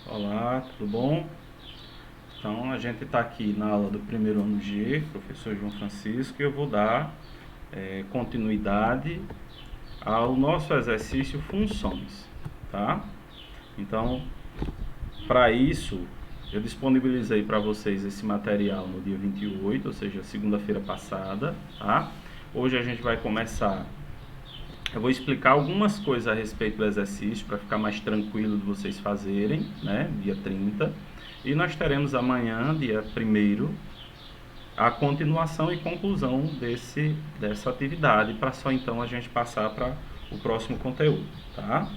Olá, tudo bom? Então, a gente está aqui na aula do primeiro ano G, professor João Francisco, e eu vou dar continuidade ao nosso exercício funções, tá? Então, para isso, eu disponibilizei para vocês esse material no dia 28, ou seja, segunda-feira passada, tá? Hoje a gente vai começar. Eu vou explicar algumas coisas a respeito do exercício para ficar mais tranquilo de vocês fazerem, né? Dia 30. E nós teremos amanhã, dia 1º, a continuação e conclusão dessa atividade, para só então a gente passar para o próximo conteúdo, tá?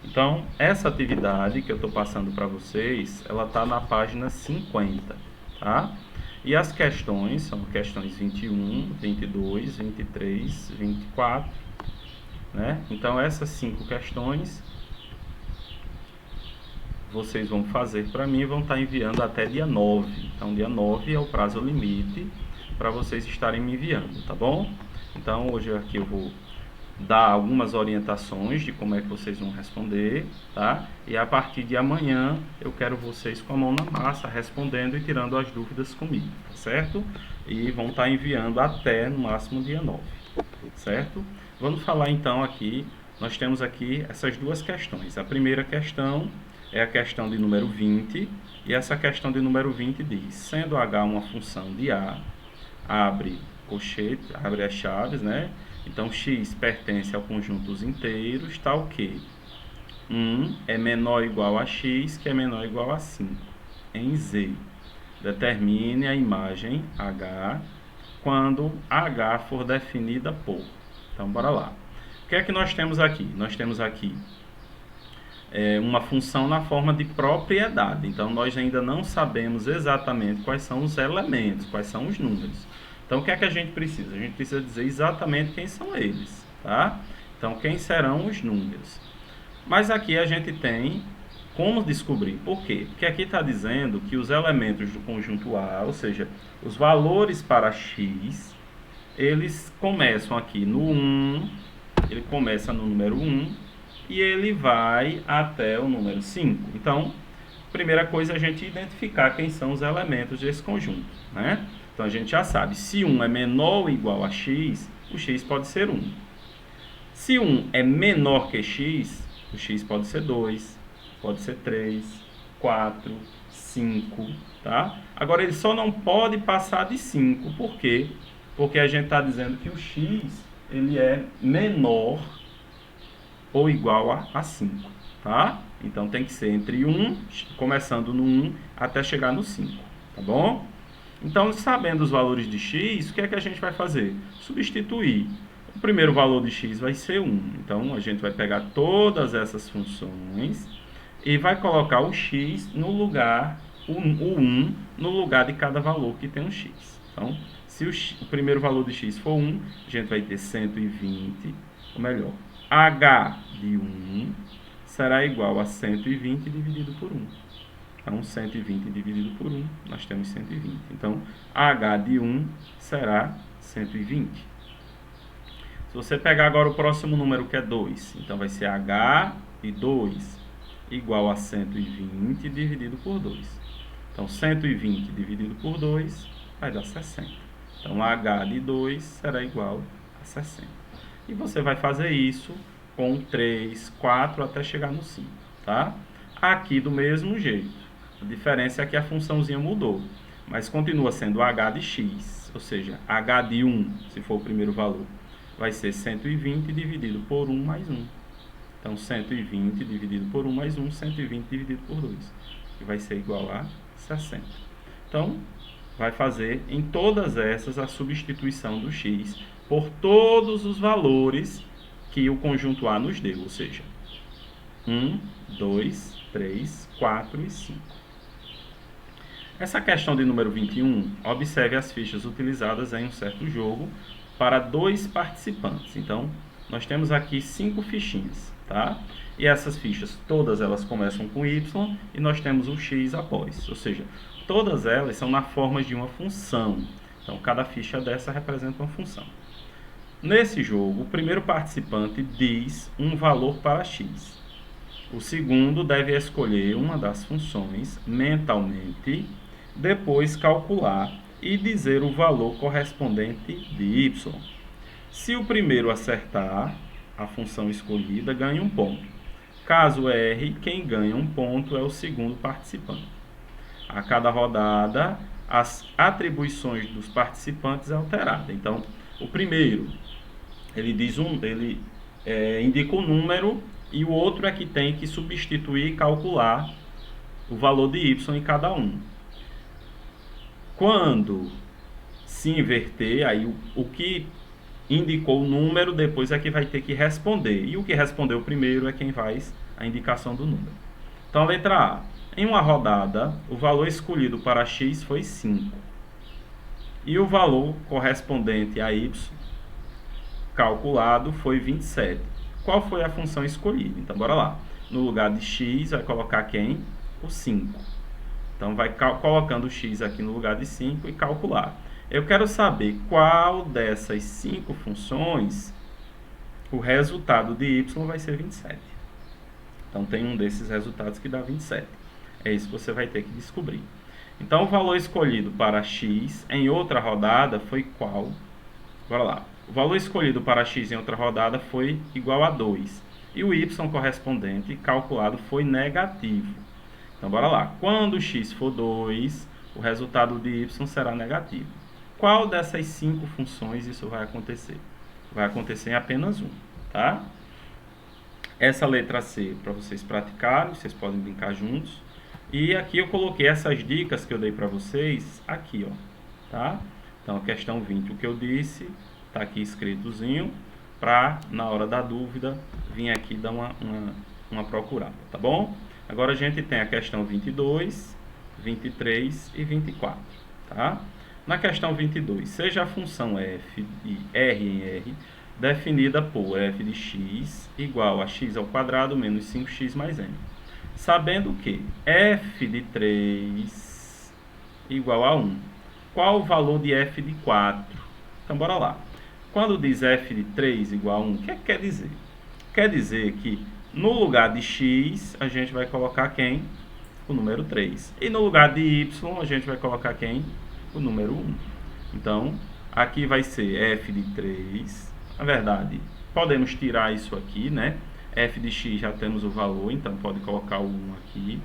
Então, essa atividade que eu estou passando para vocês, ela está na página 50, tá? E as questões são questões 21, 22, 23, 24, né? Então, essas 5 questões vocês vão fazer para mim e vão estar enviando até dia 9. Então, dia 9 é o prazo limite para vocês estarem me enviando, tá bom? Então, hoje aqui eu vou dar algumas orientações de como é que vocês vão responder, tá? E a partir de amanhã eu quero vocês com a mão na massa, respondendo e tirando as dúvidas comigo, tá certo? E vão estar enviando até no máximo dia 9, certo? Vamos falar então aqui, nós temos aqui essas duas questões. A primeira questão é a questão de número 20, e essa questão de número 20 diz: sendo H uma função de A, abre colchete, abre as chaves, né? Então, x pertence ao conjunto dos inteiros, tal que 1 é menor ou igual a x, que é menor ou igual a 5. Em Z, determine a imagem H quando H for definida por. Então, bora lá. O que é que nós temos aqui? Nós temos aqui uma função na forma de propriedade. Então, nós ainda não sabemos exatamente quais são os elementos, quais são os números. Então, o que é que a gente precisa? A gente precisa dizer exatamente quem são eles, tá? Então, quem serão os números? Mas aqui a gente tem como descobrir. Por quê? Porque aqui está dizendo que os elementos do conjunto A, ou seja, os valores para x, eles começam aqui no 1, ele começa no número 1, e ele vai até o número 5. Então, primeira coisa é a gente identificar quem são os elementos desse conjunto, né? Então, a gente já sabe, se 1 é menor ou igual a x, o x pode ser 1. Se 1 é menor que x, o x pode ser 2, pode ser 3, 4, 5, tá? Agora, ele só não pode passar de 5. Por quê? Porque a gente está dizendo que o x ele é menor ou igual a 5, tá? Então, tem que ser entre 1, começando no 1, até chegar no 5, tá bom? Então, sabendo os valores de x, o que é que a gente vai fazer? Substituir. O primeiro valor de x vai ser 1. Então, a gente vai pegar todas essas funções e vai colocar o x no lugar, o 1 no lugar de cada valor que tem um x. Então, se o primeiro valor de x for 1, a gente vai ter 120, ou melhor, h de 1 será igual a 120 dividido por 1. Então, 120 dividido por 1, nós temos 120. Então, h de 1 será 120. Se você pegar agora o próximo número, que é 2, então vai ser h de 2 igual a 120 dividido por 2. Então, 120 dividido por 2 vai dar 60. Então, h de 2 será igual a 60. E você vai fazer isso com 3, 4 até chegar no 5, tá? Aqui do mesmo jeito. A diferença é que a funçãozinha mudou, mas continua sendo h de x, ou seja, h de 1, se for o primeiro valor, vai ser 120 dividido por 1 mais 1. Então, 120 dividido por 1 mais 1, 120 dividido por 2, que vai ser igual a 60. Então, vai fazer em todas essas a substituição do x por todos os valores que o conjunto A nos deu, ou seja, 1, 2, 3, 4 e 5. Essa questão de número 21, observe as fichas utilizadas em um certo jogo para 2 participantes. Então, nós temos aqui 5 fichinhas, tá? E essas fichas, todas elas começam com y e nós temos o x após, ou seja, todas elas são na forma de uma função. Então, cada ficha dessa representa uma função. Nesse jogo, o primeiro participante diz um valor para x. O segundo deve escolher uma das funções mentalmente, depois calcular e dizer o valor correspondente de y. Se o primeiro acertar a função escolhida, ganha um ponto. Caso erre, quem ganha um ponto é o segundo participante. A cada rodada, as atribuições dos participantes é alterada. Então, o primeiro, ele indica o número e o outro é que tem que substituir e calcular o valor de y em cada um. Quando se inverter, aí o que indicou o número, depois é que vai ter que responder. E o que respondeu primeiro é quem faz a indicação do número. Então, a letra A. Em uma rodada, o valor escolhido para x foi 5. E o valor correspondente a y calculado foi 27. Qual foi a função escolhida? Então, bora lá. No lugar de x, vai colocar quem? O 5. Então, vai colocando o x aqui no lugar de 5 e calcular. Eu quero saber qual dessas 5 funções o resultado de y vai ser 27. Então, tem um desses resultados que dá 27. É isso que você vai ter que descobrir. Então, o valor escolhido para x em outra rodada foi qual? Bora lá. O valor escolhido para x em outra rodada foi igual a 2. E o y correspondente calculado foi negativo. Então, bora lá. Quando x for 2, o resultado de y será negativo. Qual dessas 5 funções isso vai acontecer? Vai acontecer em apenas um, tá? Essa letra C, para vocês praticarem, vocês podem brincar juntos. E aqui eu coloquei essas dicas que eu dei para vocês aqui, ó, tá? Então, a questão 20, o que eu disse, tá aqui escritozinho, para, na hora da dúvida, vir aqui dar uma procurada, tá bom? Agora a gente tem a questão 22, 23 e 24, tá? Na questão 22, seja a função f de r em r definida por f de x igual a x ao quadrado menos 5x mais m. Sabendo que f de 3 igual a 1. Qual o valor de f de 4? Então, bora lá. Quando diz f de 3 igual a 1, o que quer dizer? Quer dizer que no lugar de x, a gente vai colocar quem? O número 3. E no lugar de y, a gente vai colocar quem? O número 1. Então, aqui vai ser f de 3. Na verdade, podemos tirar isso aqui, né? F de x já temos o valor, então pode colocar o 1 aqui.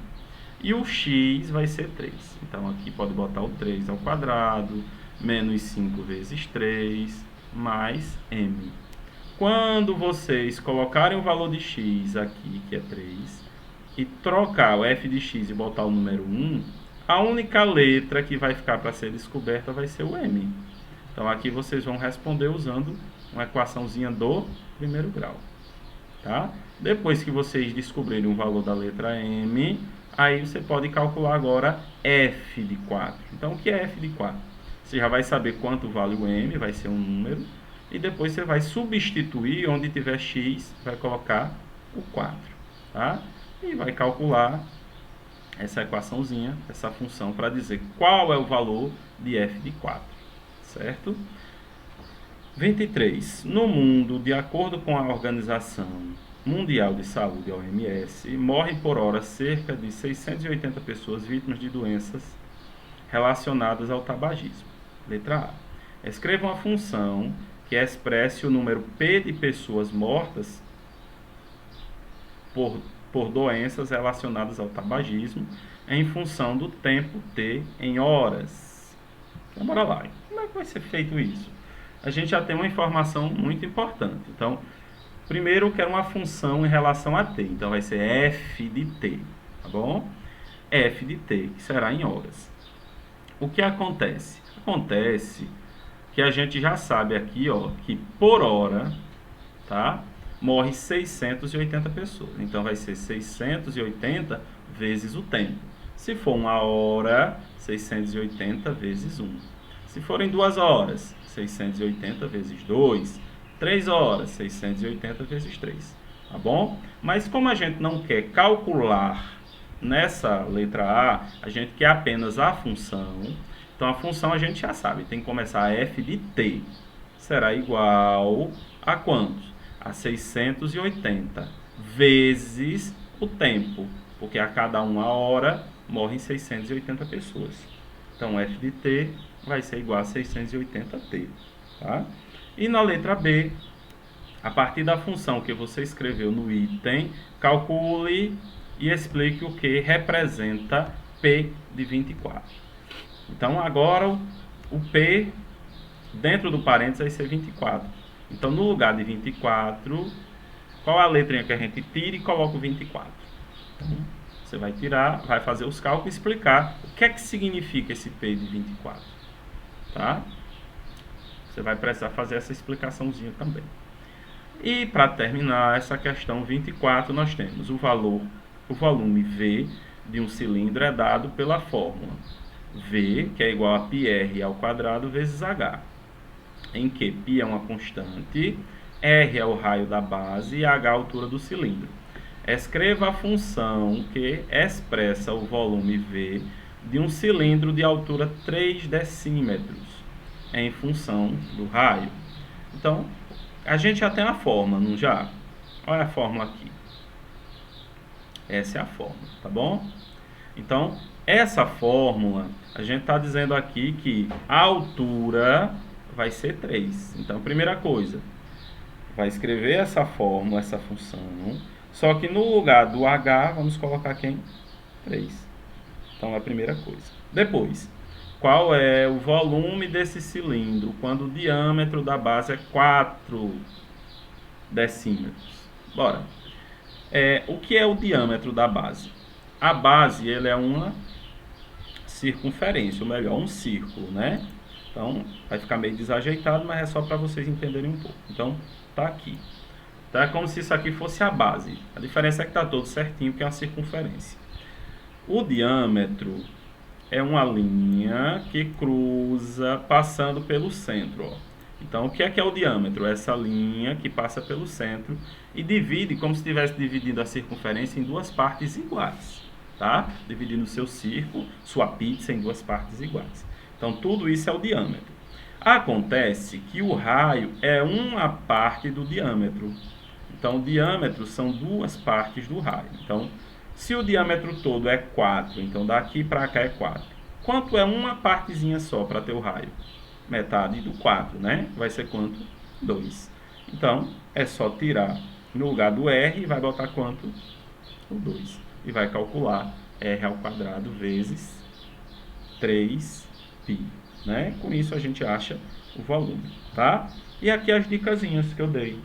E o x vai ser 3. Então, aqui pode botar o 3 ao quadrado, menos 5 vezes 3, mais m. Quando vocês colocarem o valor de x aqui, que é 3, e trocar o f de x e botar o número 1, a única letra que vai ficar para ser descoberta vai ser o m. Então, aqui vocês vão responder usando uma equaçãozinha do primeiro grau. Tá? Depois que vocês descobrirem o valor da letra m, aí você pode calcular agora f de 4. Então, o que é f de 4? Você já vai saber quanto vale o m, vai ser um número, e depois você vai substituir, onde tiver x, vai colocar o 4. Tá? E vai calcular essa equaçãozinha, essa função, para dizer qual é o valor de f de 4. Certo? 23. No mundo, de acordo com a Organização Mundial de Saúde, a OMS, morrem por hora cerca de 680 pessoas vítimas de doenças relacionadas ao tabagismo. Letra A. Escreva uma função que expresse o número P de pessoas mortas por doenças relacionadas ao tabagismo em função do tempo T em horas. Então, bora lá. Como é que vai ser feito isso? A gente já tem uma informação muito importante. Então, primeiro eu quero uma função em relação a t. Então, vai ser f de t, tá bom? F de t, que será em horas. O que acontece? Acontece que a gente já sabe aqui, ó, que por hora, tá? Morre 680 pessoas. Então, vai ser 680 vezes o tempo. Se for uma hora, 680 vezes 1. Se forem 2 horas, 680 vezes 2. 3 horas, 680 vezes 3. Tá bom? Mas como a gente não quer calcular nessa letra A gente quer apenas a função. Então, a função a gente já sabe. Tem que começar a f de t. Será igual a quantos? A 680 vezes o tempo, porque a cada 1 hora morrem 680 pessoas. Então, f de t vai ser igual a 680t. Tá? E na letra B, a partir da função que você escreveu no item, calcule e explique o que representa P de 24. Então, agora o P dentro do parênteses vai ser 24. Então, no lugar de 24, qual a letrinha que a gente tira e coloca o 24? Então, você vai tirar, vai fazer os cálculos e explicar o que é que significa esse P de 24. Tá? Você vai precisar fazer essa explicaçãozinha também. E para terminar essa questão 24, nós temos o volume V de um cilindro é dado pela fórmula V, que é igual a πr ao quadrado vezes H, em que π é uma constante, R é o raio da base e H a altura do cilindro. Escreva a função que expressa o volume V de um cilindro de altura 3 decímetros em função do raio. Então, a gente já tem a fórmula, não já? Olha a fórmula aqui. Essa é a fórmula, tá bom? Então, essa fórmula, a gente está dizendo aqui que a altura vai ser 3. Então, primeira coisa, vai escrever essa fórmula, essa função, só que no lugar do H, vamos colocar quem? 3. Então, é a primeira coisa. Depois, qual é o volume desse cilindro quando o diâmetro da base é 4 decímetros? Bora. O que é o diâmetro da base? A base ele é uma circunferência, ou melhor, um círculo, né? Então, vai ficar meio desajeitado, mas é só para vocês entenderem um pouco. Então, tá aqui. Então, é como se isso aqui fosse a base. A diferença é que tá todo certinho, porque é uma circunferência. O diâmetro é uma linha que cruza passando pelo centro. Ó. Então, o que é o diâmetro? Essa linha que passa pelo centro e divide, como se estivesse dividindo a circunferência em duas partes iguais. Tá? Dividindo o seu círculo, sua pizza, em duas partes iguais. Então, tudo isso é o diâmetro. Acontece que o raio é uma parte do diâmetro. Então, o diâmetro são duas partes do raio. Então, se o diâmetro todo é 4, então daqui para cá é 4. Quanto é uma partezinha só para ter o raio? Metade do 4, né? Vai ser quanto? 2. Então, é só tirar no lugar do R e vai botar quanto? O 2. E vai calcular R ao quadrado vezes 3π. Né? Com isso a gente acha o volume, tá? E aqui as dicasinhas que eu dei.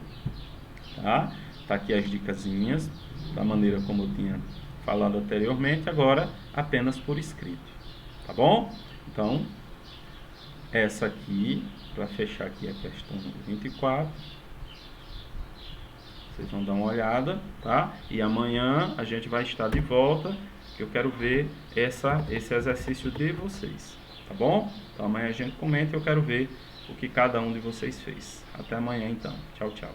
Tá? Tá aqui as dicasinhas, da maneira como eu tinha falado anteriormente, agora apenas por escrito, tá bom? Então, essa aqui, para fechar aqui a questão 24, vocês vão dar uma olhada, tá? E amanhã a gente vai estar de volta, que eu quero ver esse exercício de vocês, tá bom? Então amanhã a gente comenta e eu quero ver o que cada um de vocês fez. Até amanhã então. Tchau, tchau.